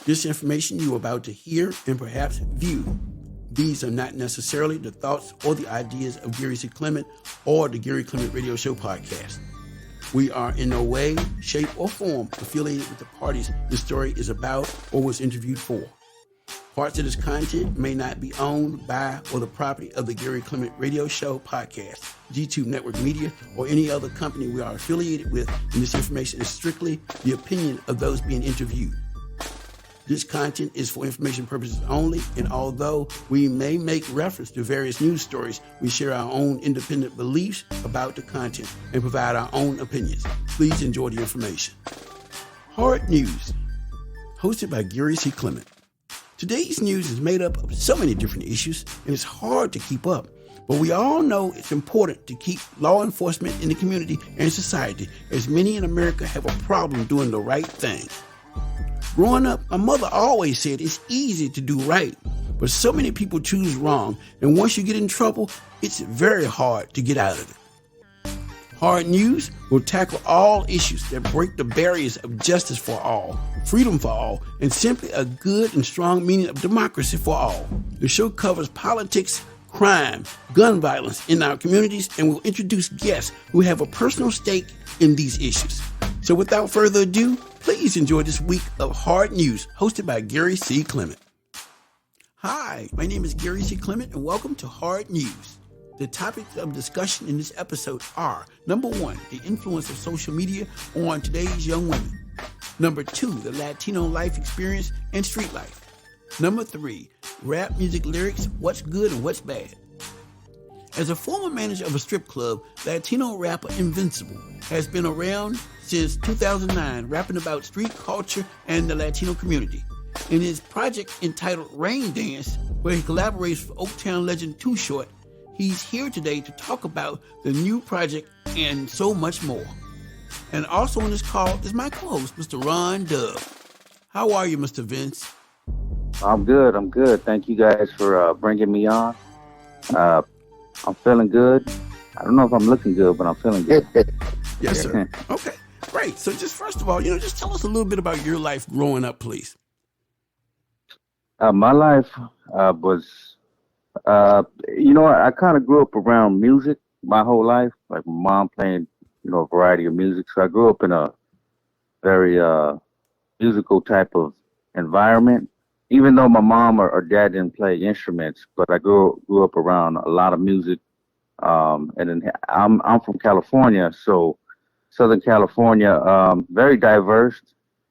This information you are about to hear and perhaps view, these are not necessarily the thoughts or the ideas of Gary C.Clement or the Gary Clement Radio Show podcast. We are in no way, shape, or form affiliated with the parties this story is about or was interviewed for. Parts of this content may not be owned by or the property of the Gary Clement Radio Show podcast, G2 Network Media, or any other company we are affiliated with, and this information is strictly the opinion of those being interviewed. This content is for information purposes only, and although we may make reference to various news stories, we share our own independent beliefs about the content and provide our own opinions. Please enjoy the information. Haard News, hosted by Gary C.Clement. Today's news is made up of so many different issues, and it's hard to keep up. But we all know it's important to keep law enforcement in the community and society, as many in America have a problem doing the right thing. Growing up, my mother always said it's easy to do right, but so many people choose wrong, and once you get in trouble, it's very hard to get out of it. Haard News will tackle all issues that break the barriers of justice for all, freedom for all, and simply a good and strong meaning of democracy for all. The show covers politics, crime, gun violence in our communities, and will introduce guests who have a personal stake in these issues. So without further ado, please enjoy this week of Haard News, hosted by Gary C. Clement. Hi, my name is Gary C. Clement, and welcome to Haard News. The topics of discussion in this episode are, number 1, the influence of social media on today's young women. Number 2, the Latino life experience and street life. Number 3, rap music lyrics, what's good and what's bad. As a former manager of a strip club, Latino rapper Invincible has been around since 2009, rapping about street culture and the Latino community. In his project entitled Rain Dance, where he collaborates with Oakland legend Too Short, he's here today to talk about the new project and so much more. And also on this call is my co-host, Mr. Ron Dove. How are you, Mr. Vince? I'm good. Thank you guys for bringing me on. I'm feeling good. I don't know if I'm looking good, but I'm feeling good. Yes, sir. Okay, great. So just first of all, just tell us a little bit about your life growing up, please. My life was, I kind of grew up around music my whole life. Like my mom playing, a variety of music. So I grew up in a very musical type of environment. Even though my mom or dad didn't play instruments, but I grew up around a lot of music. And then I'm from California, so Southern California, very diverse.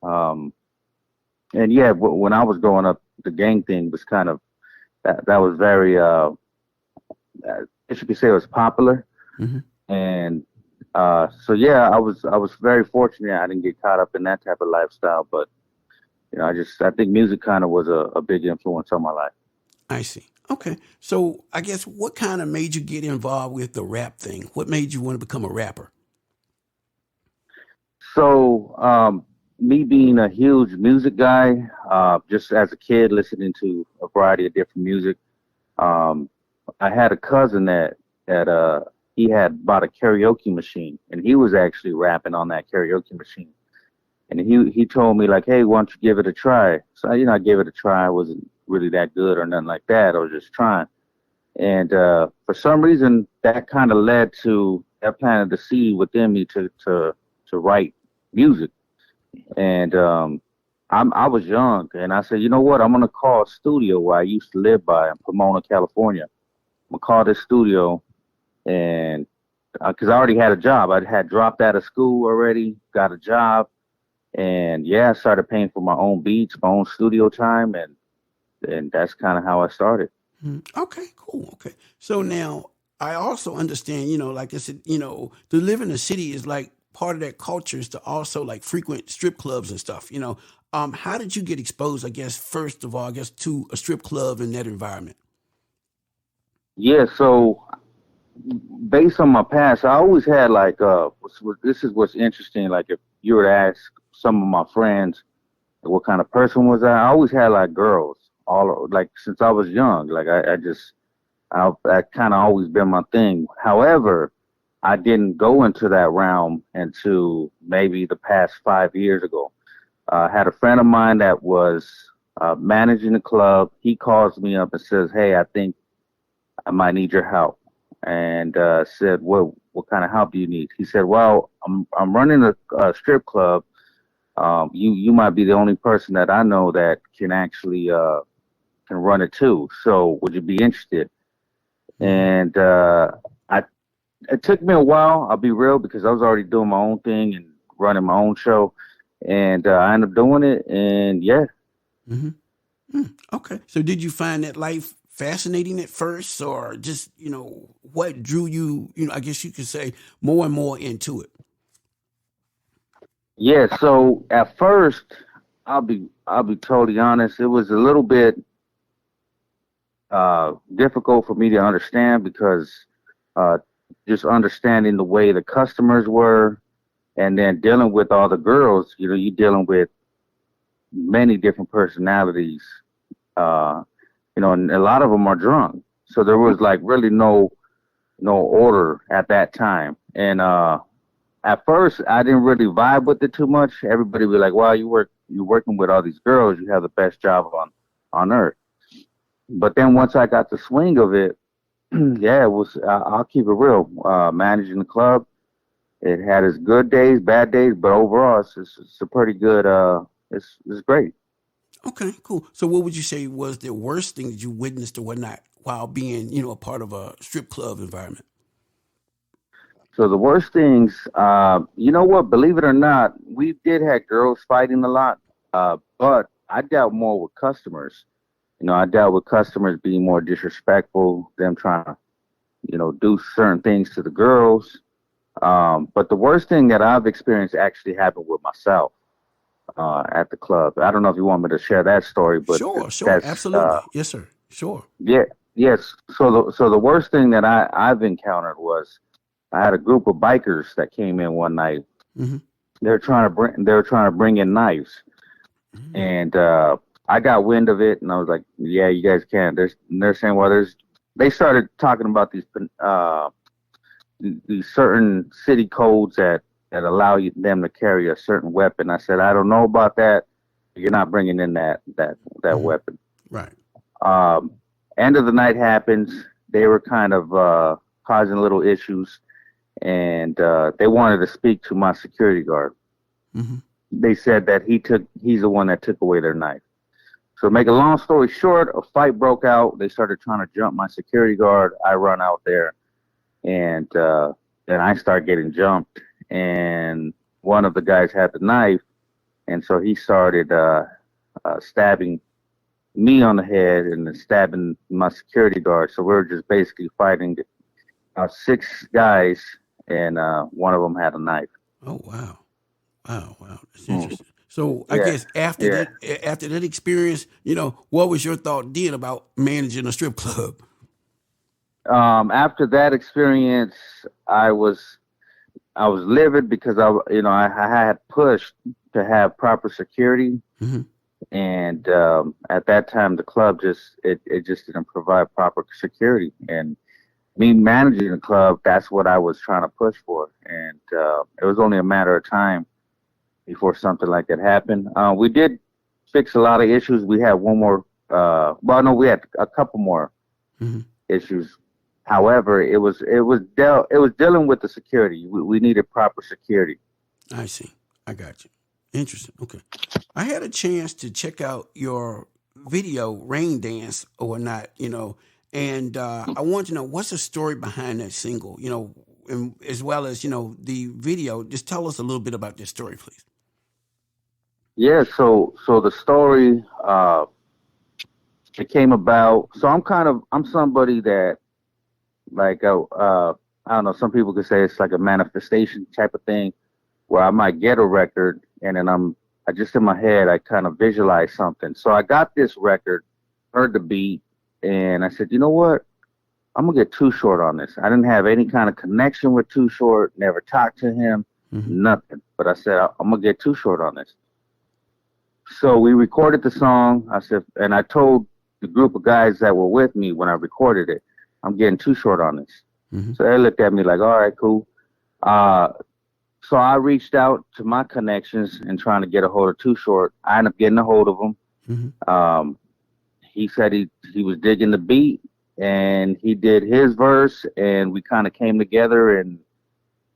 And yeah, when I was growing up, the gang thing was kind of that was very, if you could say, it was popular. Mm-hmm. And so yeah, I was very fortunate. I didn't get caught up in that type of lifestyle, but I think music kind of was a big influence on my life. I see. Okay. So I guess what kind of made you get involved with the rap thing? What made you want to become a rapper? So me being a huge music guy, just as a kid listening to a variety of different music, I had a cousin that he had bought a karaoke machine, and he was actually rapping on that karaoke machine. And he told me, like, hey, why don't you give it a try? So, I gave it a try. I wasn't really that good or nothing like that. I was just trying. And for some reason, that kind of led to, that planted the seed within me to write music. And I was young, and I said, you know what? I'm going to call a studio where I used to live by in Pomona, California. I'm going to call this studio, and because I already had a job. I had dropped out of school already, got a job. And yeah, I started paying for my own beats, my own studio time, and that's kind of how I started. Okay, cool. Okay. So now I also understand, like I said, to live in a city is like part of that culture is to also like frequent strip clubs and stuff, How did you get exposed, I guess, first of all, to a strip club in that environment? Yeah, so based on my past, I always had like, this is what's interesting. Like if you were to ask some of my friends what kind of person was I always had like girls all like since I was young. Like I kind of always been my thing. However, I didn't go into that realm until maybe the past 5 years ago. Had a friend of mine that was managing the club. He calls me up and says, "Hey, I think I might need your help." And said, "What kind of help do you need?" He said, "Well, I'm running a strip club. You might be the only person that I know that can actually can run it too. So would you be interested?" And I it took me a while. I'll be real, because I was already doing my own thing and running my own show, and I ended up doing it. And yeah. Mm-hmm. Okay. So did you find that life fascinating at first, or just, what drew you, I guess you could say, more and more into it? Yeah, so at first, I'll be totally honest. It was a little bit difficult for me to understand, because uh, just understanding the way the customers were, and then dealing with all the girls. You're dealing with many different personalities. Uh, and a lot of them are drunk, so there was like really no order at that time. And at first, I didn't really vibe with it too much. Everybody would be like, "Wow, you're working with all these girls. You have the best job on earth." But then once I got the swing of it, yeah, it was. I'll keep it real. Managing the club, it had its good days, bad days, but overall, it's a pretty good. It's great. Okay, cool. So what would you say was the worst thing that you witnessed or whatnot while being, a part of a strip club environment? So the worst things, you know what? Believe it or not, we did have girls fighting a lot, but I dealt more with customers. I dealt with customers being more disrespectful, them trying to, do certain things to the girls. But the worst thing that I've experienced actually happened with myself at the club. I don't know if you want me to share that story, but Sure, that's absolutely. Yes, sir. Sure. yeah, yes. So the worst thing that I've encountered was I had a group of bikers that came in one night. Mm-hmm. They were trying to bring in knives, Mm-hmm. and I got wind of it, and I was like, "Yeah, you guys can." And they're saying, "Well, there's." They started talking about these certain city codes that allow them to carry a certain weapon. I said, "I don't know about that. You're not bringing in that Mm-hmm. weapon." Right. Um, End of the night happens. They were kind of causing little issues, and they wanted to speak to my security guard. Mm-hmm. They said that he's the one that took away their knife. So to make a long story short, a fight broke out. They started trying to jump my security guard. I run out there, and then I start getting jumped. And one of the guys had the knife, and so he started stabbing me on the head and then stabbing my security guard. So we were just basically fighting six guys, and one of them had a knife. Oh, wow. Wow. That's Mm. interesting. So I Yeah, guess after yeah. that experience, what was your thought then about managing a strip club? After that experience, I was I was livid, because I had pushed to have proper security, Mm-hmm. and at that time the club it just didn't provide proper security. And me managing the club, that's what I was trying to push for, and it was only a matter of time before something like that happened. We did fix a lot of issues. We had one more. Well, no, we had a couple more Mm-hmm. issues. However, it was dealing with the security. We needed proper security. I see. I got you. Interesting. Okay. I had a chance to check out your video, Rain Dance or whatnot, and I want to know what's the story behind that single, and as well as, the video. Just tell us a little bit about this story, please. Yeah. So the story it came about. So I'm somebody that, like I don't know. Some people could say it's like a manifestation type of thing, where I might get a record, and then I just in my head I kind of visualize something. So I got this record, heard the beat, and I said, you know what? I'm gonna get Too Short on this. I didn't have any kind of connection with Too Short, never talked to him, Mm-hmm. nothing. But I said, I'm gonna get Too Short on this. So we recorded the song. I said, and I told the group of guys that were with me when I recorded it, I'm getting Too Short on this. Mm-hmm. So they looked at me like, all right, cool. Uh, So I reached out to my connections and trying to get a hold of Too Short. I ended up getting a hold of him. Mm-hmm. He said he was digging the beat, and he did his verse, and we kind of came together and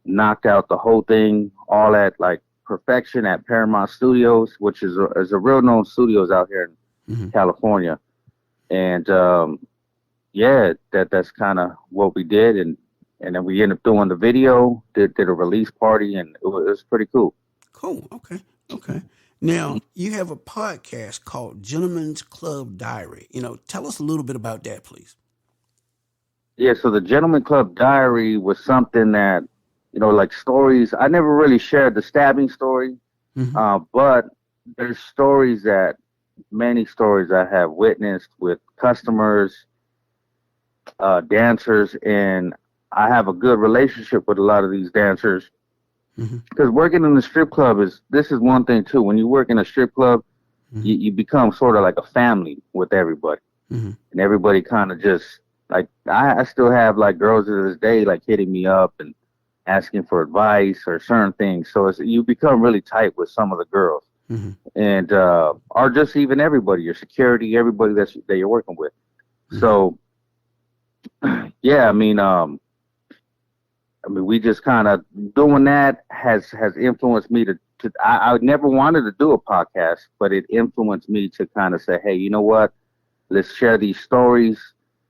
knocked out the whole thing all at like perfection at Paramount Studios, which is a real known studios out here in Mm-hmm. California. And yeah, that's kind of what we did, and then we ended up doing the video, did a release party, and it was pretty cool. Cool. Okay. Okay. Now you have a podcast called Gentlemen's Club Diary. Tell us a little bit about that, please. Yeah, so the Gentleman Club Diary was something that, like stories. I never really shared the stabbing story, Mm-hmm. but there's many stories I have witnessed with customers, dancers, and I have a good relationship with a lot of these dancers. Mm-hmm. Because working in the strip club this is one thing too. When you work in a strip club, Mm-hmm. you become sort of like a family with everybody, Mm-hmm. and everybody kind of just like I still have like girls to this day like hitting me up and asking for advice or certain things. So you become really tight with some of the girls, Mm-hmm. and or just even everybody, your security, everybody that you're working with. Mm-hmm. So yeah, we just kind of doing that has influenced me to I never wanted to do a podcast, but it influenced me to kind of say, hey, you know what? Let's share these stories.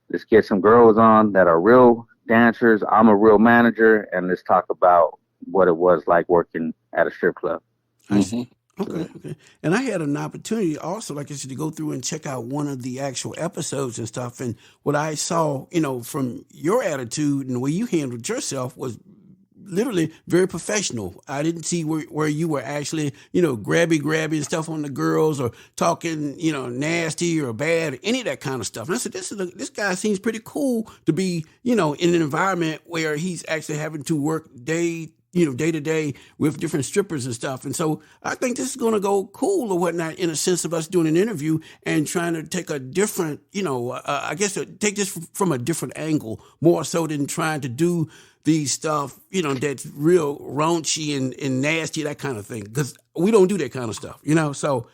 Let's get some girls on that are real dancers. I'm a real manager, and let's talk about what it was like working at a strip club. I Mm-hmm. see. Okay, okay. And I had an opportunity also, like I said, to go through and check out one of the actual episodes and stuff. And what I saw, from your attitude and the way you handled yourself was literally very professional. I didn't see where you were actually, grabby and stuff on the girls or talking, nasty or bad, or any of that kind of stuff. And I said, this guy seems pretty cool to be, in an environment where he's actually having to work day to day with different strippers and stuff. And so I think this is going to go cool or whatnot in a sense of us doing an interview and trying to take a different, I guess take this from a different angle, more so than trying to do these stuff, that's real raunchy and nasty, that kind of thing. Because we don't do that kind of stuff, So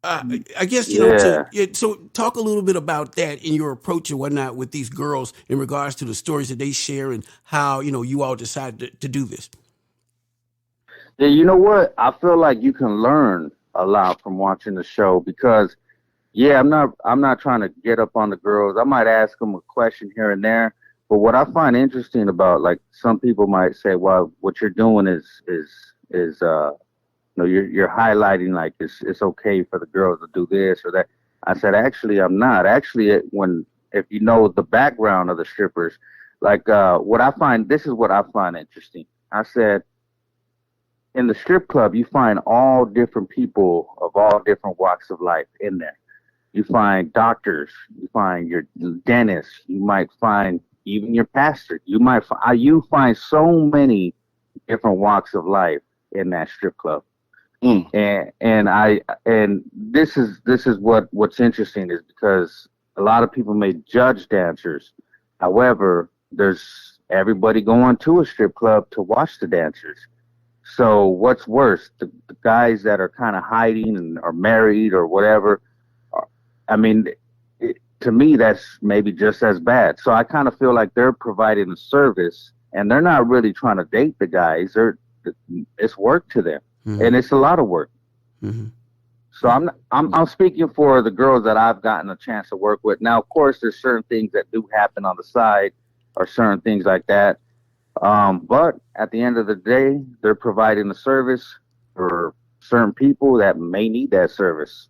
I guess, Yeah. so talk a little bit about that in your approach and whatnot with these girls in regards to the stories that they share and how, you all decided to do this. Yeah, you know what? I feel like you can learn a lot from watching the show because, yeah, I'm not trying to get up on the girls. I might ask them a question here and there, but what I find interesting about like some people might say, well, what you're doing is you're highlighting like it's okay for the girls to do this or that. I said actually I'm not. Actually, if you know the background of the strippers, like this is what I find interesting. I said in the strip club, you find all different people of all different walks of life in there. You find doctors, you find your dentist, you might find even your pastor. You find so many different walks of life in that strip club. Mm. And this is what's interesting is because a lot of people may judge dancers. However, there's everybody going to a strip club to watch the dancers. So what's worse, the guys that are kind of hiding and are married or whatever? I mean, to me, that's maybe just as bad. So I kind of feel like they're providing a service, and they're not really trying to date the guys. It's work to them, and it's a lot of work. Mm-hmm. So I'm speaking for the girls that I've gotten a chance to work with. Now, of course, there's certain things that do happen on the side, or certain things like that. But at the end of the day, they're providing a service for certain people that may need that service.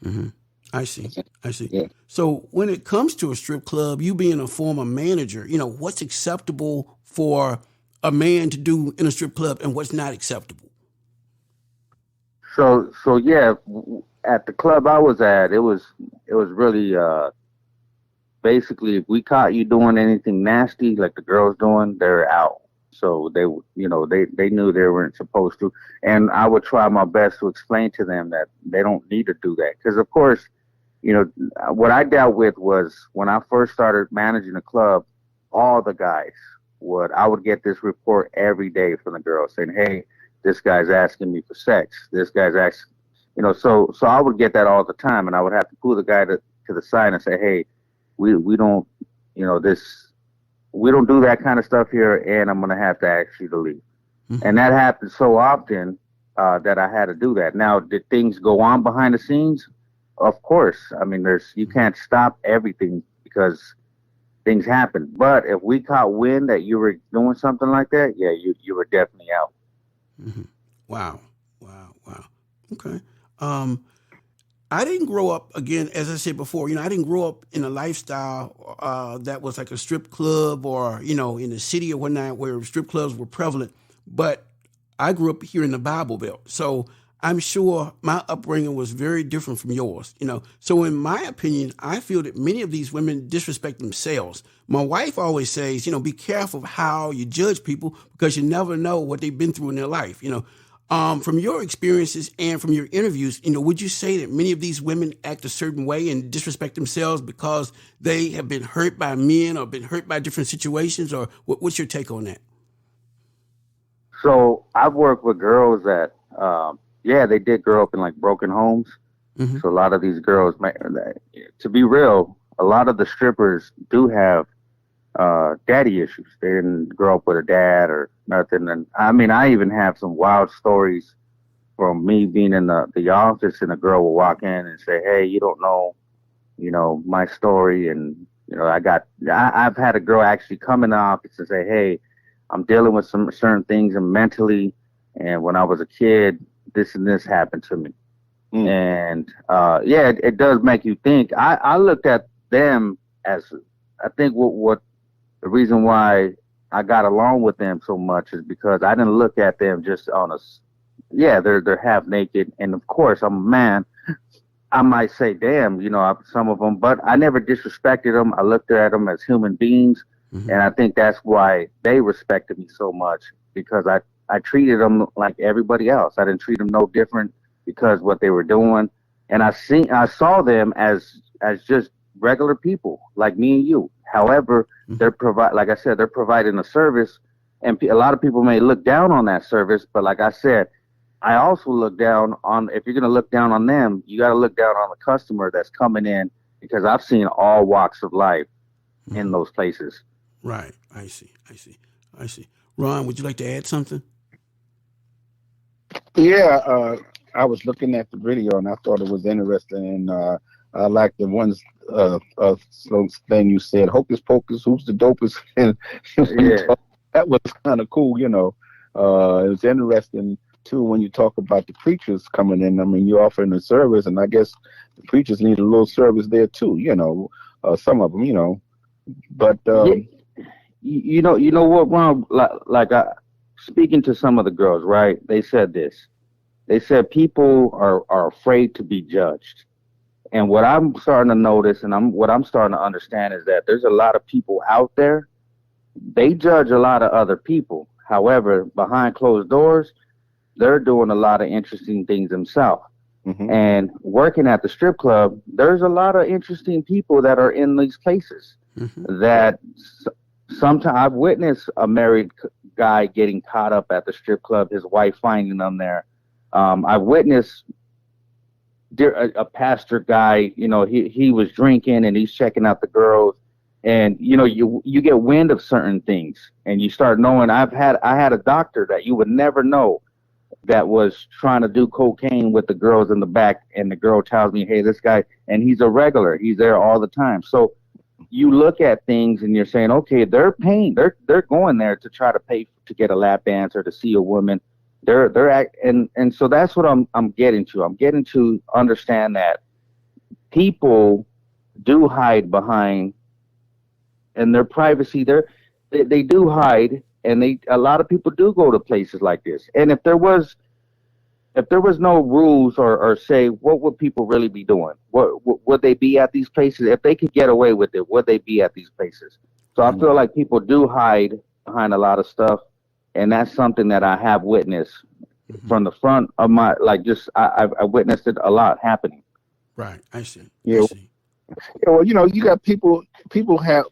Mm-hmm. I see. I see. Yeah. So when it comes to a strip club, you being a former manager, what's acceptable for a man to do in a strip club and what's not acceptable? So yeah, at the club I was at, it was really basically if we caught you doing anything nasty like the girls doing, they're out. So they knew they weren't supposed to, and I would try my best to explain to them that they don't need to do that because of course, what I dealt with was when I first started managing a club, all the guys I would get this report every day from the girls saying, hey, this guy's asking me for sex. This guy's asking, so I would get that all the time, and I would have to pull the guy to the side and say, hey, we don't, we don't do that kind of stuff here, and I'm gonna have to ask you to leave. Mm-hmm. And that happened so often that I had to do that. Now, did things go on behind the scenes? Of course. I mean, you can't stop everything because things happen. But if we caught wind that you were doing something like that, yeah, you were definitely out. Mm-hmm. Wow. Okay. I didn't grow up, again, as I said before, I didn't grow up in a lifestyle that was like a strip club or, in the city or whatnot where strip clubs were prevalent. But I grew up here in the Bible Belt. So I'm sure my upbringing was very different from yours, So in my opinion, I feel that many of these women disrespect themselves. My wife always says, be careful how you judge people because you never know what they've been through in their life, From your experiences and from your interviews, would you say that many of these women act a certain way and disrespect themselves because they have been hurt by men or been hurt by different situations? Or what's your take on that? So I've worked with girls that, they did grow up in like broken homes. Mm-hmm. So a lot of these girls, to be real, a lot of the strippers do have daddy issues. They didn't grow up with a dad or nothing. And I mean, I even have some wild stories from me being in the office, and a girl will walk in and say, hey, you don't know, my story. And, I've had a girl actually come in the office and say, hey, I'm dealing with some certain things and mentally. And when I was a kid, this and this happened to me. And, it does make you think. I looked at them as, I think what the reason why I got along with them so much is because I didn't look at them just on they're half naked. And of course, I'm a man. I might say, damn, some of them, but I never disrespected them. I looked at them as human beings. Mm-hmm. And I think that's why they respected me so much, because I treated them like everybody else. I didn't treat them no different because what they were doing. And I saw them as just regular people like me and you. However, they're providing a service, and a lot of people may look down on that service. But like I said, I also look down on, if you're going to look down on them, you got to look down on the customer that's coming in, because I've seen all walks of life in those places. Right. I see. Ron, would you like to add something? Yeah, I was looking at the video and I thought it was interesting, and I like the ones thing you said, hocus pocus, who's the dopest? And that was kind of cool, It was interesting too when you talk about the preachers coming in. I mean, you're offering a service, and I guess the preachers need a little service there too, some of them, but you know what, Ron? Like speaking to some of the girls, right? They said this. They said people are afraid to be judged. And what I'm starting to notice, and what I'm starting to understand, is that there's a lot of people out there. They judge a lot of other people. However, behind closed doors, they're doing a lot of interesting things themselves. Mm-hmm. And working at the strip club, there's a lot of interesting people that are in these places. Mm-hmm. That sometimes I've witnessed a married guy getting caught up at the strip club, his wife finding them there. I've witnessed a pastor guy, he was drinking and he's checking out the girls, and you get wind of certain things, and you start knowing. I had a doctor that you would never know that was trying to do cocaine with the girls in the back, and the girl tells me, hey, this guy, and he's a regular, he's there all the time. So you look at things and you're saying, okay, they're paying, they're going there to try to pay to get a lap dance or to see a woman. And so that's what I'm getting to. I'm getting to understand that people do hide behind, and their privacy, they do hide, and a lot of people do go to places like this. And if there was no rules or say, what would people really be doing? What would they be at these places? If they could get away with it, would they be at these places? So I feel like people do hide behind a lot of stuff. And that's something that I have witnessed from the front of my, I witnessed it a lot happening. Right. I see. Yeah. Yeah, well, you got people have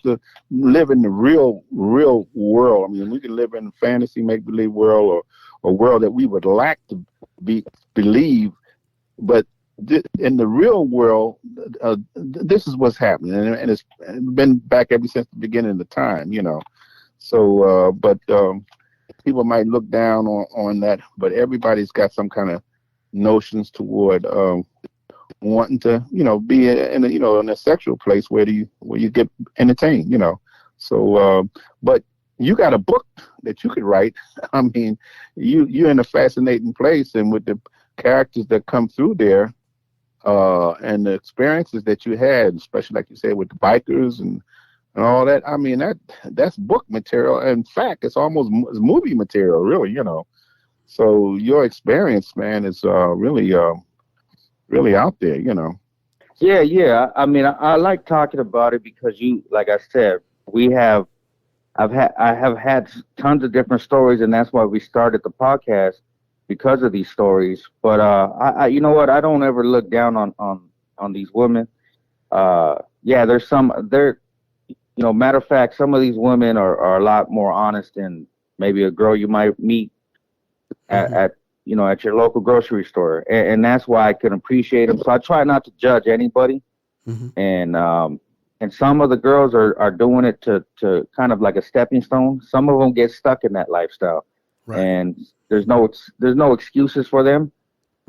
to live in the real world. I mean, we can live in a fantasy make-believe world a world that we would like to believe, but in the real world, this is what's happening, and it's been back ever since the beginning of the time, So, but people might look down on that, but everybody's got some kind of notions toward wanting to, be in a sexual place where you get entertained, So, but you got a book that you could write. I mean, you're in a fascinating place, and with the characters that come through there, and the experiences that you had, especially like you said with the bikers and all that. I mean, that's book material. In fact, it's almost movie material, really. So your experience, man, is really out there. Yeah. I mean, I like talking about it because like I said, I have had tons of different stories, and that's why we started the podcast, because of these stories. But I you know what? I don't ever look down on these women. Matter of fact, some of these women are a lot more honest than maybe a girl you might meet at your local grocery store, and that's why I can appreciate them. So I try not to judge anybody, and some of the girls are doing it to kind of like a stepping stone. Some of them get stuck in that lifestyle, right. And there's no excuses for them.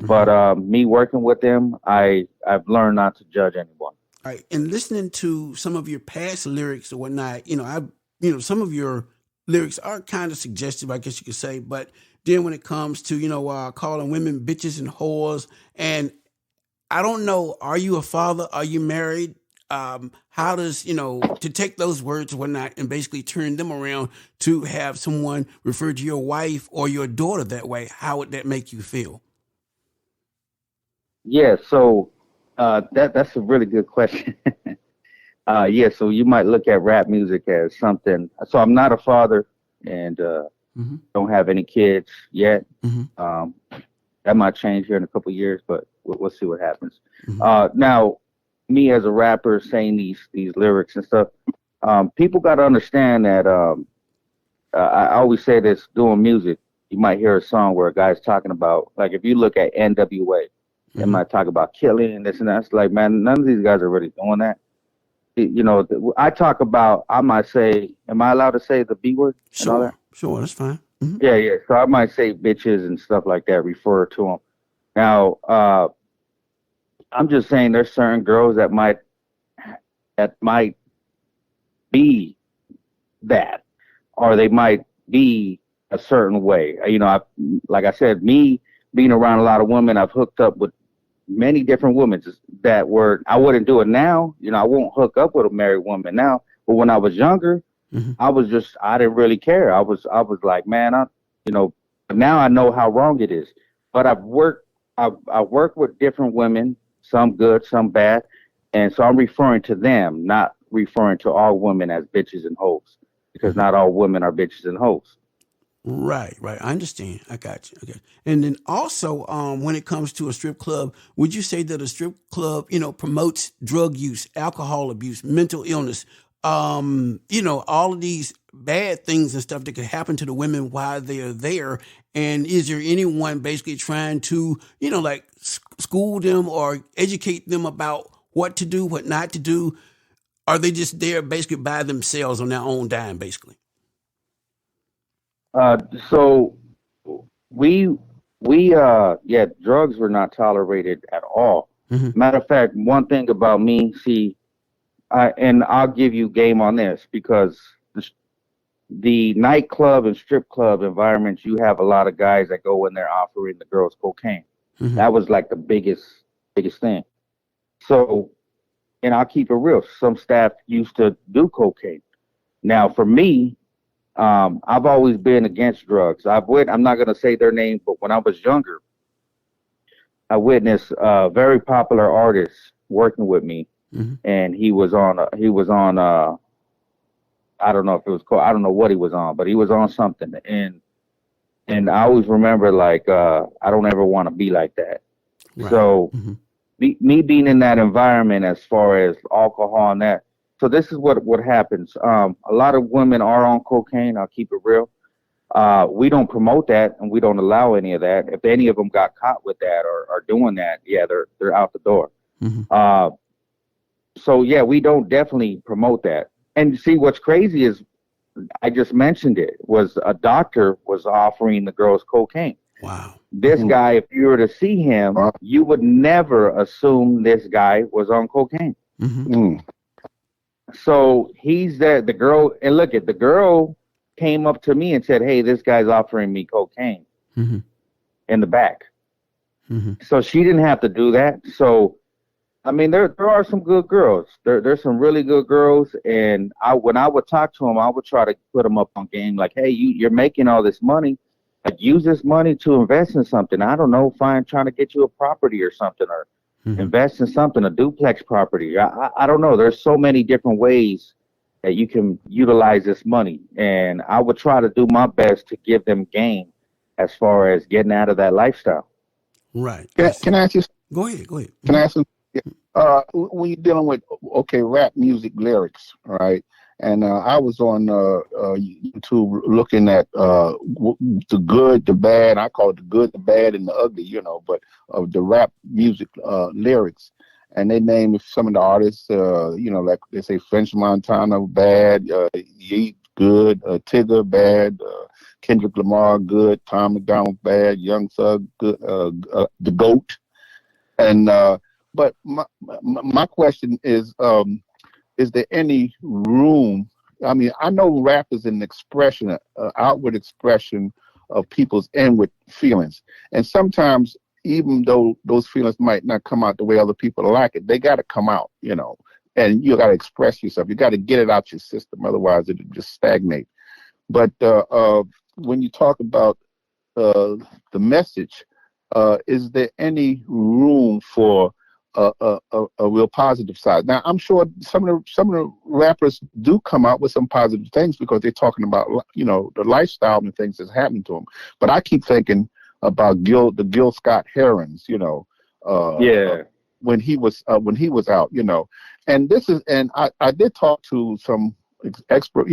But me working with them, I've learned not to judge anyone. All right, and listening to some of your past lyrics or whatnot, some of your lyrics are kind of suggestive, I guess you could say. But then when it comes to, calling women bitches and whores, and I don't know, are you a father? Are you married? How does, to take those words or whatnot and basically turn them around to have someone refer to your wife or your daughter that way, how would that make you feel? Yeah, so that's a really good question. So you might look at rap music as something. So I'm not a father and don't have any kids yet. That might change here in a couple of years, but we'll see what happens. Now, me as a rapper saying these lyrics and stuff, people got to understand that I always say this, doing music, you might hear a song where a guy's talking about, like if you look at NWA, they might talk about killing and this and that. It's like, man, none of these guys are really doing that. I talk about, I might say, am I allowed to say the B word? Sure, that's fine. Yeah. So I might say bitches and stuff like that, refer to them. Now, I'm just saying there's certain girls that might be that, or they might be a certain way. Like I said, me being around a lot of women, I've hooked up with many different women that I wouldn't do it now. I won't hook up with a married woman now. But when I was younger, I didn't really care. I was like, man, but now I know how wrong it is. But I've worked with different women, some good, some bad. And so I'm referring to them, not referring to all women as bitches and hoes, because not all women are bitches and hoes. Right. I understand. I got you. Okay. And then also, when it comes to a strip club, would you say that a strip club, promotes drug use, alcohol abuse, mental illness, all of these bad things and stuff that could happen to the women while they are there? And is there anyone basically trying to, school them or educate them about what to do, what not to do? Are they just there basically by themselves on their own dime, basically? So drugs were not tolerated at all. Matter of fact, one thing about me, and I'll give you game on this, because the nightclub and strip club environments, you have a lot of guys that go in there offering the girls cocaine. That was like the biggest thing. So, and I'll keep it real, some staff used to do cocaine. Now, for me, I've always been against drugs. I'm not going to say their name, but when I was younger, I witnessed a very popular artist working with me, and he was on. I don't know if it was called. I don't know what he was on, but he was on something. And I always remember, like, I don't ever want to be like that. Right. So me being in that environment, as far as alcohol and that. So this is what happens. A lot of women are on cocaine. I'll keep it real. We don't promote that, and we don't allow any of that. If any of them got caught with that or are doing that, yeah, they're out the door. So yeah, we don't definitely promote that. And see, what's crazy is I just mentioned it was a doctor was offering the girls cocaine. Wow. This guy, if you were to see him, you would never assume this guy was on cocaine. So he's there. The girl, and look at the girl came up to me and said, "Hey, this guy's offering me cocaine in the back." So she didn't have to do that. So I mean, there are some good girls. There's some really good girls, and when I would talk to them, I would try to put them up on game. Like, hey, you're making all this money. Like, use this money to invest in something. I don't know, trying to get you a property or something, or invest in something, a duplex property. I don't know. There's so many different ways that you can utilize this money, and I would try to do my best to give them game as far as getting out of that lifestyle. Right. Can I ask you? Go ahead. Can I ask you? When you're dealing with rap music lyrics, right? And I was on YouTube looking at the good, the bad. I call it the good, the bad, and the ugly, but of the rap music lyrics. And they name some of the artists, like they say French Montana bad, Yeat good, Tigger bad, Kendrick Lamar good, Tom McDonald bad, Young Thug good, the GOAT, and but my question is there any room? I mean, I know rap is an expression, outward expression of people's inward feelings. And sometimes, even though those feelings might not come out the way other people like it, they got to come out, and you got to express yourself. You got to get it out your system. Otherwise, it'll just stagnate. But when you talk about the message, is there any room for a real positive side? Now, I'm sure some of the rappers do come out with some positive things because they're talking about, the lifestyle and things that's happening to them. But I keep thinking about the Gil Scott Herons, when he was out, and I did talk to some expert,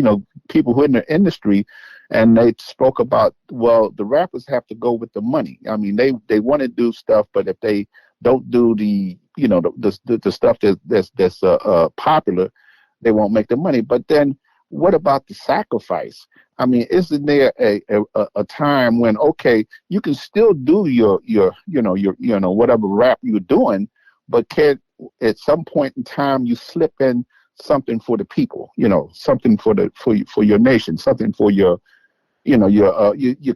people who are in the industry, and they spoke about, well, the rappers have to go with the money. I mean, they want to do stuff, but if they don't do the stuff that's popular, they won't make the money. But then, what about the sacrifice? I mean, isn't there a time when, okay, you can still do your whatever rap you're doing, but at some point in time you slip in something for the people, something for your nation, something for your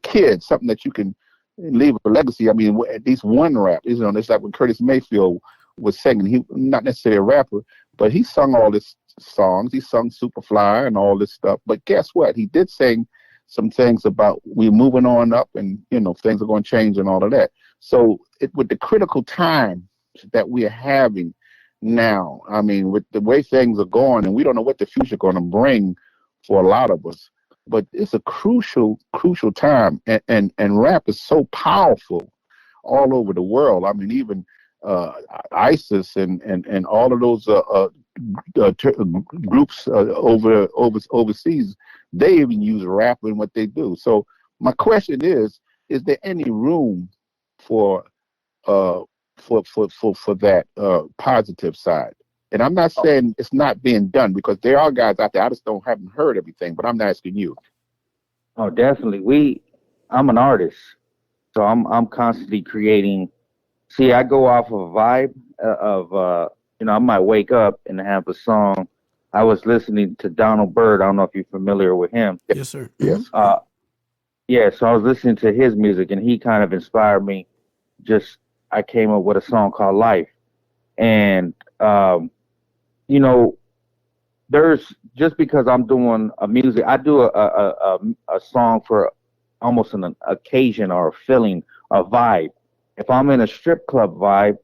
kids, something that you can leave a legacy. I mean, at least one rap, it's like when Curtis Mayfield was singing. He not necessarily a rapper, but he sung all this songs. He sung Superfly and all this stuff. But guess what? He did sing some things about we're moving on up, and things are going to change and all of that. So with the critical time that we are having now, I mean, with the way things are going, and we don't know what the future is going to bring for a lot of us, but it's a crucial time, and rap is so powerful all over the world. I mean, even ISIS and all of those groups overseas, they even use rap in what they do. So my question is there any room for that positive side? And I'm not saying it's not being done, because there are guys out there. I just haven't heard everything, but I'm asking you. Oh, definitely. I'm an artist, so I'm constantly creating. See, I go off of a vibe of I might wake up and have a song. I was listening to Donald Byrd. I don't know if you're familiar with him. Yes, sir. Yes. Yeah, so I was listening to his music, and he kind of inspired me. I came up with a song called Life. And, there's, just because I'm doing a music, I do a song for almost an occasion or a feeling, a vibe. If I'm in a strip club vibe,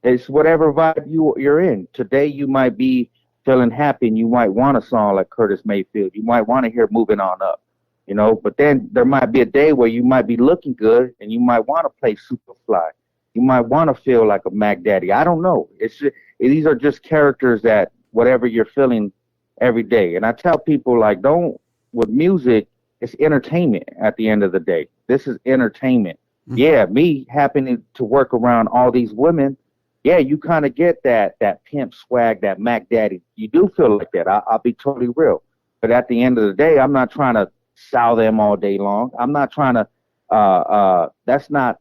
it's whatever vibe you're in. Today you might be feeling happy, and you might want a song like Curtis Mayfield. You might want to hear Moving On Up, but then there might be a day where you might be looking good, and you might want to play Superfly. You might want to feel like a Mac Daddy. I don't know. These are just characters that whatever you're feeling every day. And I tell people, like, with music, it's entertainment at the end of the day. This is entertainment. Mm-hmm. Yeah, me happening to work around all these women, yeah, you kind of get that pimp swag, that Mac Daddy. You do feel like that. I'll be totally real. But at the end of the day, I'm not trying to sow them all day long. I'm not trying to. That's not.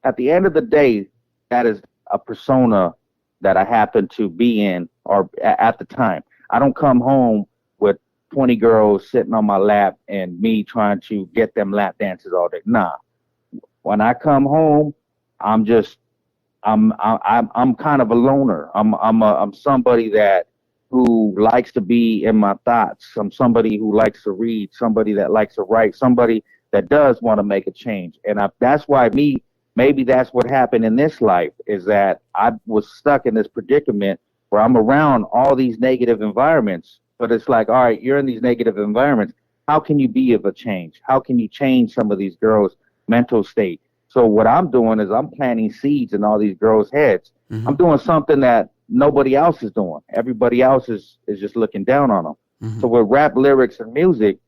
At the end of the day, that is a persona that I happen to be in, or at the time. I don't come home with 20 girls sitting on my lap and me trying to get them lap dances all day. Nah. When I come home, I'm kind of a loner. I'm somebody that who likes to be in my thoughts. I'm somebody who likes to read, somebody that likes to write, somebody that does want to make a change. And that's why maybe that's what happened in this life, is that I was stuck in this predicament where I'm around all these negative environments. But it's like, all right, you're in these negative environments. How can you be of a change? How can you change some of these girls' mental state? So what I'm doing is I'm planting seeds in all these girls' heads. Mm-hmm. I'm doing something that nobody else is doing. Everybody else is just looking down on them. Mm-hmm. So with rap lyrics and music,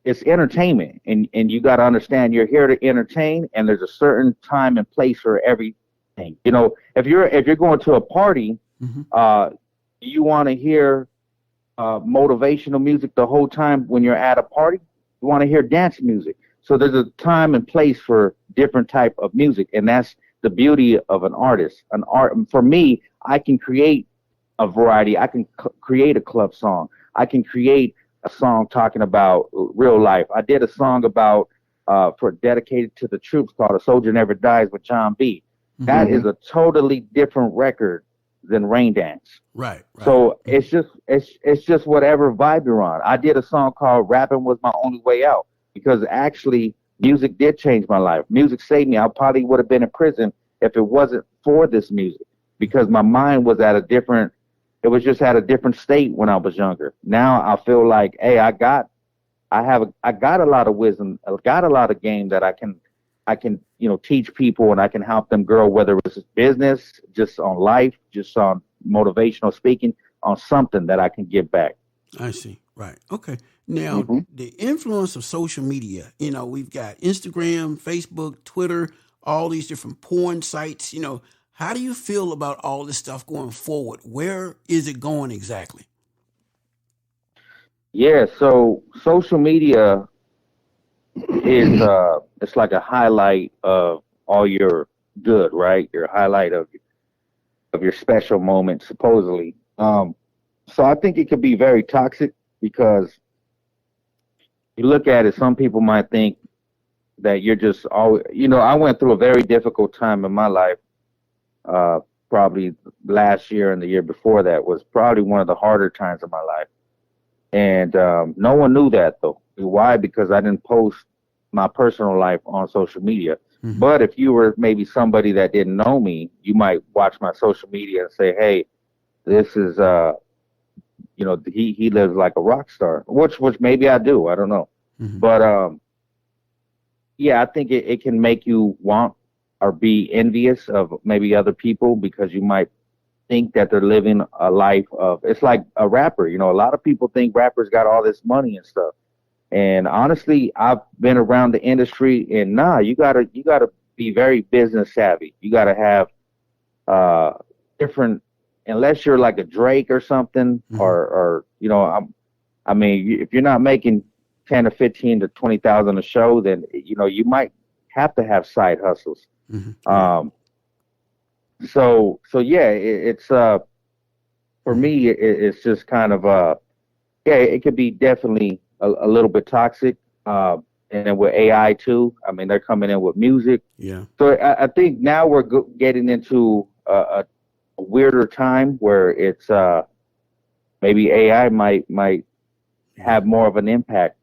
it's entertainment, and you got to understand you're here to entertain, and there's a certain time and place for everything. You know, if you're going to a party, mm-hmm. You want to hear motivational music the whole time when you're at a party. You want to hear dance music. So there's a time and place for different type of music, and that's the beauty of an artist. For me, I can create a variety. I can create a club song. I can create a song talking about real life. I did a song about for dedicated to the troops called "A Soldier Never Dies" with John B. Mm-hmm. That is a totally different record than Rain Dance. Right. So it's just whatever vibe you're on. I did a song called "Rapping Was My Only Way Out," because actually music did change my life. Music saved me. I probably would have been in prison if it wasn't for this music, because my mind was at a different state when I was younger. Now I feel like, hey, I got a lot of wisdom, I got a lot of game that I can teach people, and I can help them grow, whether it's business, just on life, just on motivational speaking, on something that I can give back. I see. Right. Okay. Now, the influence of social media, we've got Instagram, Facebook, Twitter, all these different porn sites, how do you feel about all this stuff going forward? Where is it going exactly? Yeah. So social media is, it's like a highlight of all your good, right? Your highlight of your special moments, supposedly. So I think it could be very toxic, because you look at it, some people might think that you're just always, I went through a very difficult time in my life. Probably last year and the year before that was probably one of the harder times of my life. And no one knew that, though. Why? Because I didn't post my personal life on social media. Mm-hmm. But if you were maybe somebody that didn't know me, you might watch my social media and say, hey, this is he lives like a rock star, which maybe I do. I don't know. Mm-hmm. But yeah, I think it can make you want or be envious of maybe other people, because you might think that they're living a life of, it's like a rapper. A lot of people think rappers got all this money and stuff. And honestly, I've been around the industry, and you gotta be very business savvy. You gotta have different, unless you're like a Drake or something, mm-hmm. or if you're not making 10 to 15 to 20,000 a show, then you might have to have side hustles. Mm-hmm. So yeah, it's for me, it's just kind of it could be definitely a little bit toxic. And then with AI too, I mean, they're coming in with music. Yeah. So I think now we're getting into a weirder time where it's maybe AI might have more of an impact.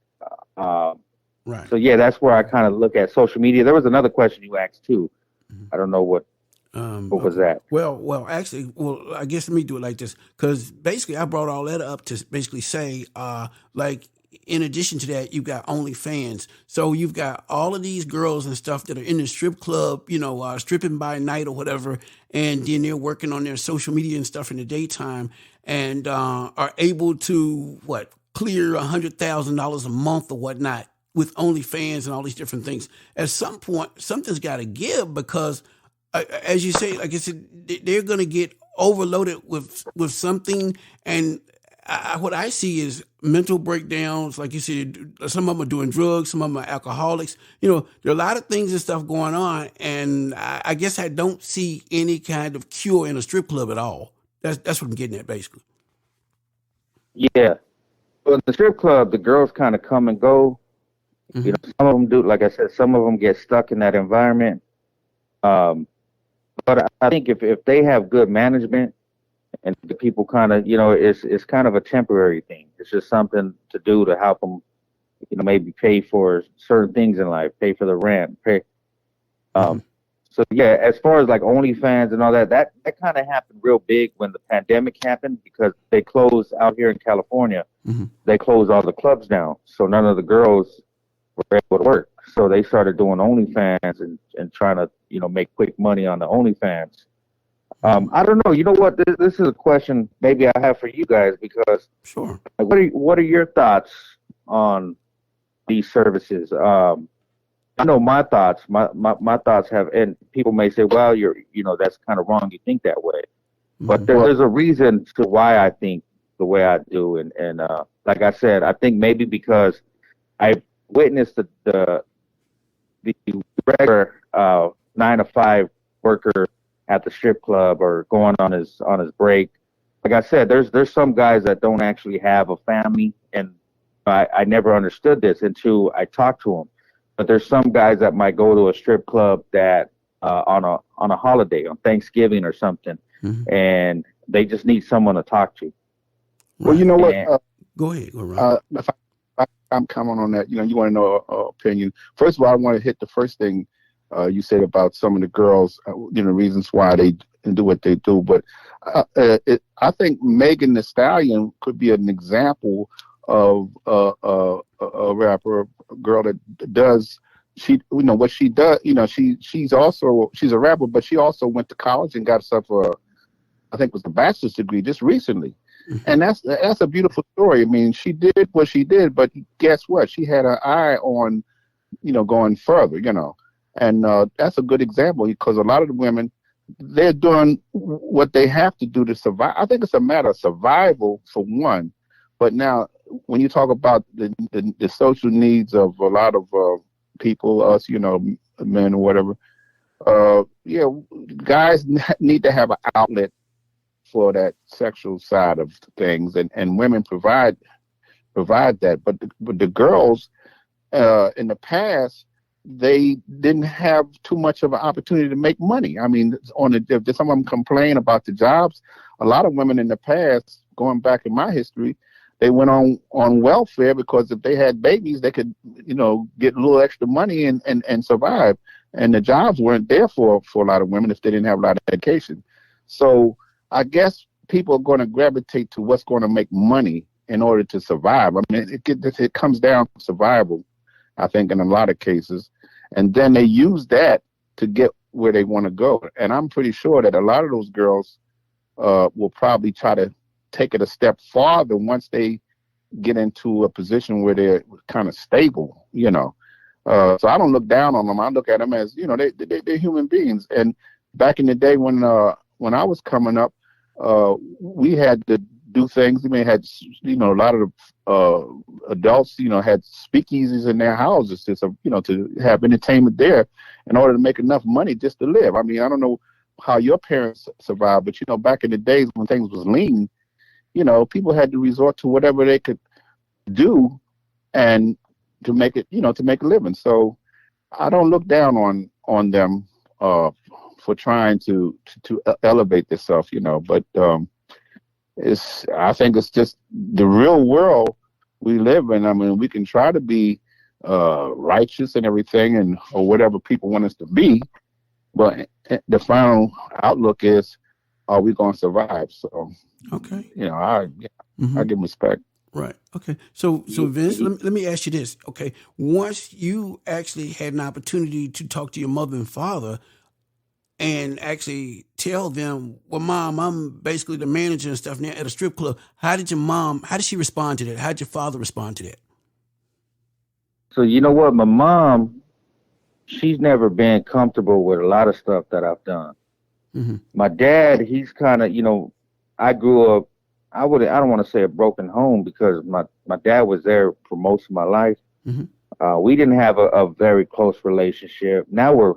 Right. So yeah, that's where I kind of look at social media. There was another question you asked too. Mm-hmm. I don't know what was that. Well, actually, I guess let me do it like this, because basically I brought all that up to basically say, like, in addition to that, you've got OnlyFans. So you've got all of these girls and stuff that are in the strip club, stripping by night or whatever, and then they're working on their social media and stuff in the daytime, and are able to clear $100,000 a month or whatnot with OnlyFans and all these different things. At some point, something's got to give because, as you say, like I said, they're going to get overloaded with something. And what I see is mental breakdowns. Like you said, some of them are doing drugs, some of them are alcoholics. There are a lot of things and stuff going on. And I guess I don't see any kind of cure in a strip club at all. That's what I'm getting at, basically. Yeah. Well, in the strip club, the girls kind of come and go. Mm-hmm. Some of them do, like I said, some of them get stuck in that environment. But I think if they have good management and the people kind of, it's kind of a temporary thing. It's just something to do to help them, maybe pay for certain things in life, pay for the rent, pay. So yeah, as far as like OnlyFans and all that kind of happened real big when the pandemic happened because they closed out here in California. Mm-hmm. They closed all the clubs down, so none of the girls were able to work. So they started doing OnlyFans and trying to make quick money on the OnlyFans. I don't know. You know what? This is a question maybe I have for you guys because sure. What are your thoughts on these services? I know my thoughts. My thoughts have, and people may say, well, that's kind of wrong. You think that way, but there's a reason to why I think the way I do, and like I said, I think maybe because I witnessed the regular 9-to-5 worker at the strip club or going on his break. Like I said, there's some guys that don't actually have a family, and I never understood this until I talked to them. But there's some guys that might go to a strip club that on a holiday, on Thanksgiving or something, and they just need someone to talk to. Well, you know what? Go ahead, Ron. If I'm commenting on that, you want to know opinion. First of all, I want to hit the first thing you said about some of the girls, reasons why they do what they do. But I think Megan Thee Stallion could be an example of a rapper, a girl that does what she does. She's a rapper, but she also went to college and got herself I think it was a bachelor's degree just recently. And that's a beautiful story. I mean, she did what she did, but guess what? She had her eye on, going further, and that's a good example because a lot of the women, they're doing what they have to do to survive. I think it's a matter of survival for one, but now when you talk about the social needs of a lot of people, us, men or whatever, guys need to have an outlet for that sexual side of things, and women provide that. But the girls in the past, they didn't have too much of an opportunity to make money. I mean, if some of them complain about the jobs, a lot of women in the past, going back in my history, they went on welfare because if they had babies, they could, get a little extra money and survive. And the jobs weren't there for a lot of women if they didn't have a lot of education. So I guess people are going to gravitate to what's going to make money in order to survive. I mean, it comes down to survival, I think, in a lot of cases. And then they use that to get where they want to go. And I'm pretty sure that a lot of those girls will probably try to take it a step farther once they get into a position where they're kind of stable, So I don't look down on them. I look at them as, they're human beings. And back in the day when I was coming up, we had to do things. We had, a lot of adults, had speakeasies in their houses to have entertainment there in order to make enough money just to live. I mean, I don't know how your parents survived, but, back in the days when things was lean, people had to resort to whatever they could do and to make it, to make a living. So I don't look down on them for trying to elevate themselves, but I think it's just the real world we live in. I mean, we can try to be righteous and everything or whatever people want us to be, but the final outlook is, are we going to survive? So, okay, I give them respect. Right. Okay. So Vince, let me ask you this. Okay. Once you actually had an opportunity to talk to your mother and father and actually tell them, well, Mom, I'm basically the manager and stuff now at a strip club. How did she respond to that? How did your father respond to that? So you know what? My mom, she's never been comfortable with a lot of stuff that I've done. Mm-hmm. My dad, he's kind of, I grew up. I don't want to say a broken home because my dad was there for most of my life. Mm-hmm. We didn't have a very close relationship. Now we're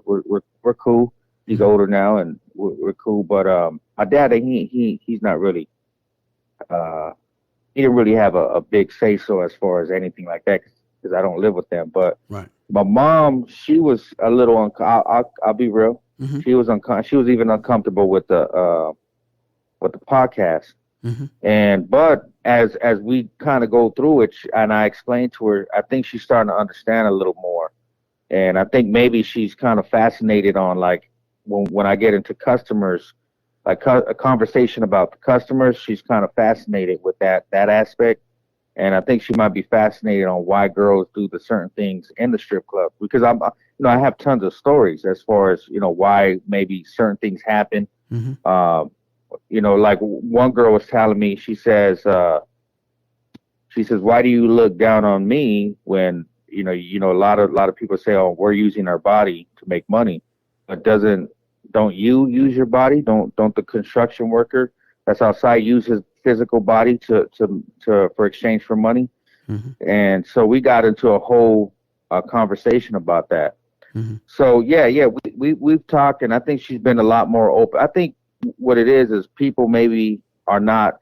cool. He's Mm-hmm. older now, and we're cool. But my dad, he's not really. He didn't really have a big say so as far as anything like that because I don't live with them. But Right. my mom, she was a little I'll be real. Mm-hmm. She was even uncomfortable with the podcast. Mm-hmm. But as we kind of go through it, and I explained to her, I think she's starting to understand a little more. And I think maybe she's kind of fascinated on, like, when I get into customers, like a conversation about the customers, she's kind of fascinated with that aspect. And I think she might be fascinated on why girls do the certain things in the strip club, because I have tons of stories as far as, why maybe certain things happen. Mm-hmm. Like one girl was telling me, she says, why do you look down on me when, a lot of people say, oh, we're using our body to make money, but don't you use your body? Don't the construction worker that's outside use his physical body to for exchange for money? Mm-hmm. And so we got into a whole conversation about that. Mm-hmm. So yeah, we've talked, and I think she's been a lot more open. I think what it is people maybe are not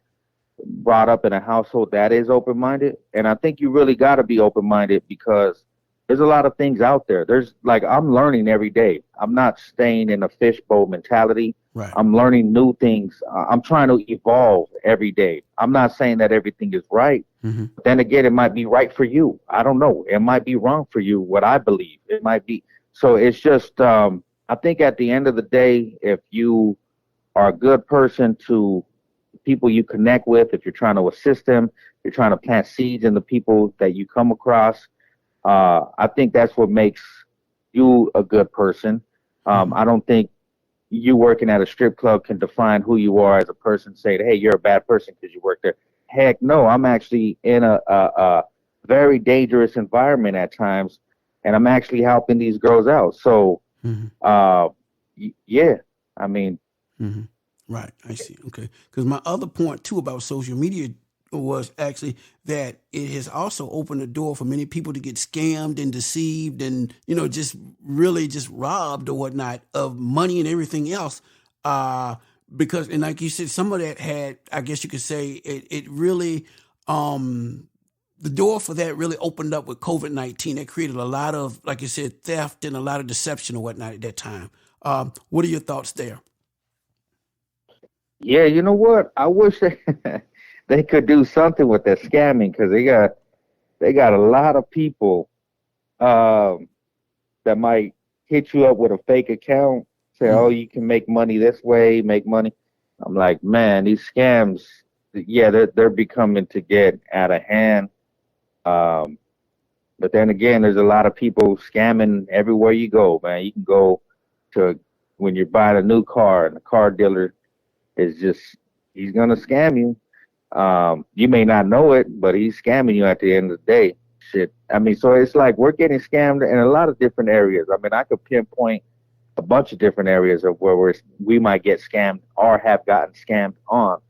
brought up in a household that is open-minded, and I think you really got to be open-minded because there's a lot of things out there. There's, like, I'm learning every day. I'm not staying in a fishbowl mentality. Right. I'm learning new things. I'm trying to evolve every day. I'm not saying that everything is right. Mm-hmm. But then again, it might be right for you. I don't know. It might be wrong for you, what I believe. It might be. So it's just, I think at the end of the day, if you are a good person to people you connect with, if you're trying to assist them, you're trying to plant seeds in the people that you come across, I think that's what makes you a good person. I don't think you working at a strip club can define who you are as a person, say, hey, you're a bad person because you work there. Heck no, I'm actually in a very dangerous environment at times, and I'm actually helping these girls out. So, yeah, I mean. Mm-hmm. Right, I see. Okay, because my other point too about social media was actually that it has also opened the door for many people to get scammed and deceived and just really just robbed or whatnot of money and everything else. Because, and like you said, some of that had, I guess you could say, it really the door for that really opened up with COVID-19. That created a lot of, like you said, theft and a lot of deception or whatnot at that time. What are your thoughts there? Yeah, you know what? I wish they could do something with that scamming, because they got a lot of people that might hit you up with a fake account, say, oh, you can make money this way, make money. I'm like, man, these scams, yeah, they're becoming to get out of hand. But then again, there's a lot of people scamming everywhere you go, man. You can go to, when you're buying a new car, and the car dealer is just, he's gonna scam you. You may not know it, but he's scamming you at the end of the day. Shit. I mean, so it's like we're getting scammed in a lot of different areas. I mean, I could pinpoint a bunch of different areas of where we might get scammed or have gotten scammed on.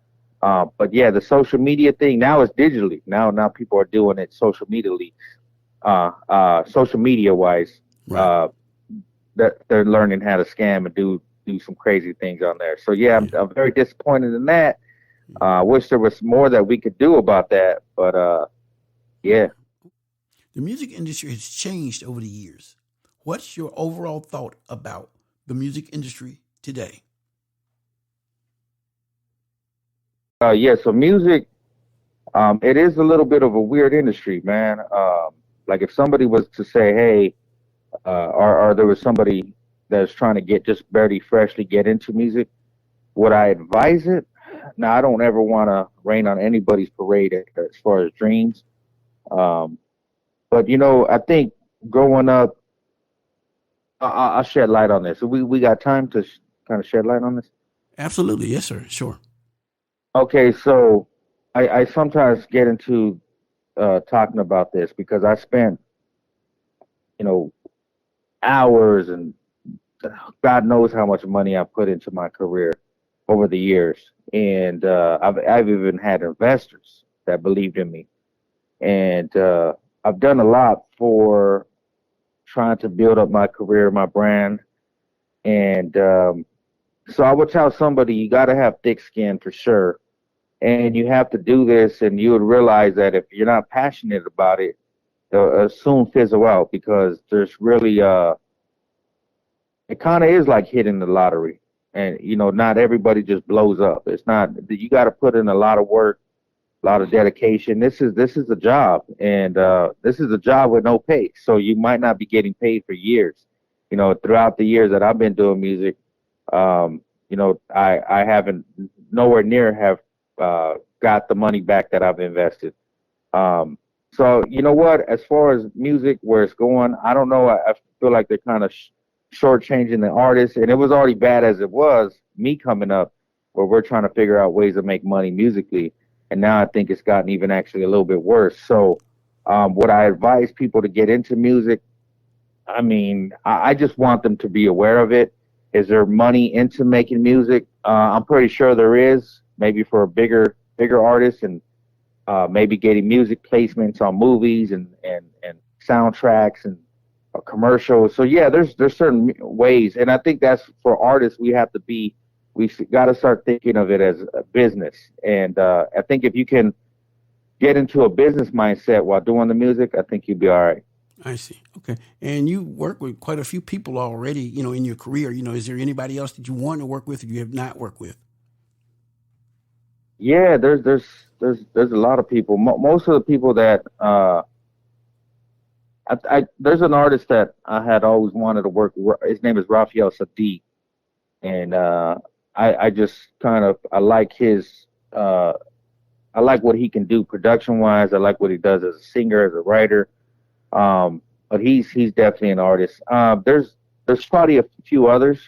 But yeah, the social media thing now is digitally. Now people are doing it social media wise. Right. That they're learning how to scam and do some crazy things on there. So yeah, I'm very disappointed in that. I wish there was more that we could do about that, but yeah. The music industry has changed over the years. What's your overall thought about the music industry today? Yeah, so music, it is a little bit of a weird industry, man. Like if somebody was to say, hey, or there was somebody that's trying to just barely freshly get into music, would I advise it? Now, I don't ever want to rain on anybody's parade as far as dreams. But, I think growing up, I'll shed light on this. We got time to kind of shed light on this? Absolutely. Yes, sir. Sure. Okay, so I sometimes get into talking about this because I spent hours and God knows how much money I put into my career over the years. And I've even had investors that believed in me. And I've done a lot for trying to build up my career, my brand. And so I would tell somebody, you got to have thick skin for sure. And you have to do this, and you would realize that if you're not passionate about it, they'll soon fizzle out, because there's really, it kind of is like hitting the lottery. And, not everybody just blows up. It's not, you got to put in a lot of work, a lot of dedication. This is a job, and this is a job with no pay. So you might not be getting paid for years. Throughout the years that I've been doing music, I haven't nowhere near have got the money back that I've invested. So you know what? As far as music, where it's going, I don't know. I feel like they're kind of shortchanging the artists, and it was already bad as it was, me coming up, where we're trying to figure out ways to make money musically, and now I think it's gotten even actually a little bit worse. So would I advise people to get into music? I mean, I just want them to be aware of it. Is there money into making music? I'm pretty sure there is, maybe for a bigger artists, and maybe getting music placements on movies and soundtracks and commercials. So yeah, there's certain ways, and I think that's for artists. We got to start thinking of it as a business. And I think if you can get into a business mindset while doing the music, I think you'll be all right. I see. Okay. And you work with quite a few people already, in your career. Is there anybody else that you want to work with or you have not worked with? Yeah, there's a lot of people. Most of the people that there's an artist that I had always wanted to work with. His name is Raphael Sadiq, and I just I like his I like what he can do production wise. I like what he does as a singer, as a writer. But he's definitely an artist. There's probably a few others,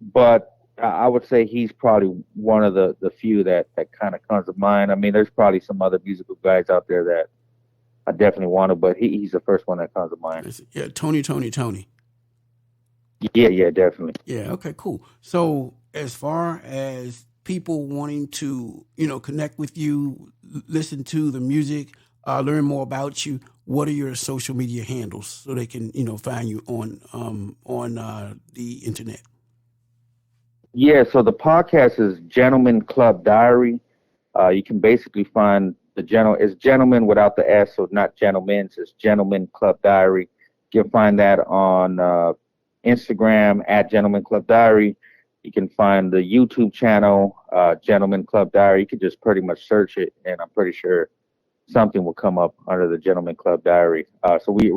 but I would say he's probably one of the few that kind of comes to mind. I mean, there's probably some other musical guys out there that I definitely want to, but he's the first one that comes to mind. Yeah, Tony. Yeah, definitely. Yeah, okay, cool. So as far as people wanting to, connect with you, listen to the music, learn more about you, what are your social media handles so they can, find you on the internet? Yeah, so the podcast is Gentleman Club Diary. You can basically find it's gentleman without the S, so not gentlemen's, it's Gentleman Club Diary. You can find that on Instagram at Gentleman Club Diary. You can find the YouTube channel, Gentleman Club Diary. You can just pretty much search it, and I'm pretty sure something will come up under the Gentleman Club Diary. So we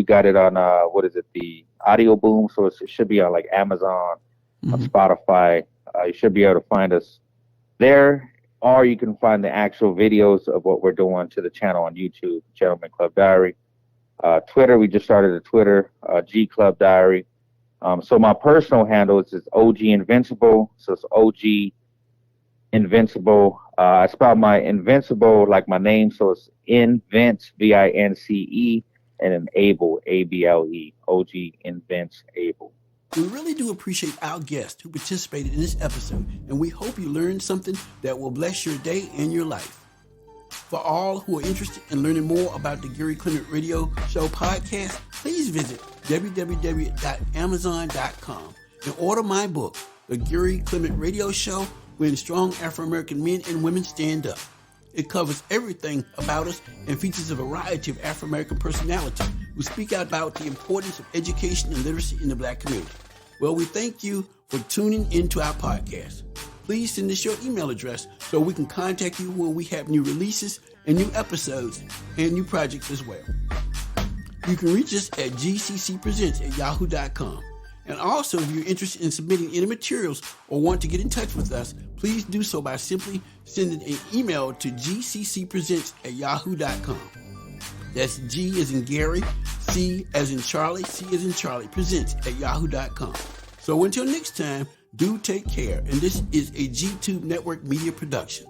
got it on the Audio Boom, so it should be on like Amazon, on Spotify. You should be able to find us there, or you can find the actual videos of what we're doing to the channel on YouTube, Gentleman Club Diary. Twitter, we just started a Twitter, G Club Diary. So my personal handle is OG Invincible, so it's OG Invincible. I spelled my Invincible like my name, so it's Invence, VINCE, and then Able, ABLE, OG Invincible. We really do appreciate our guest who participated in this episode, and we hope you learned something that will bless your day and your life. For all who are interested in learning more about the Gary Clement Radio Show podcast, please visit www.amazon.com and order my book, The Gary Clement Radio Show, When Strong Afro-American Men and Women Stand Up. It covers everything about us and features a variety of Afro-American personalities who speak out about the importance of education and literacy in the Black community. Well, we thank you for tuning into our podcast. Please send us your email address so we can contact you when we have new releases and new episodes and new projects as well. You can reach us at gccpresents@yahoo.com. And also, if you're interested in submitting any materials or want to get in touch with us, please do so by simply sending an email to gccpresents@yahoo.com. That's G as in Gary, C as in Charlie, C as in Charlie, presents@yahoo.com. So until next time, do take care. And this is a G-Tube Network Media production.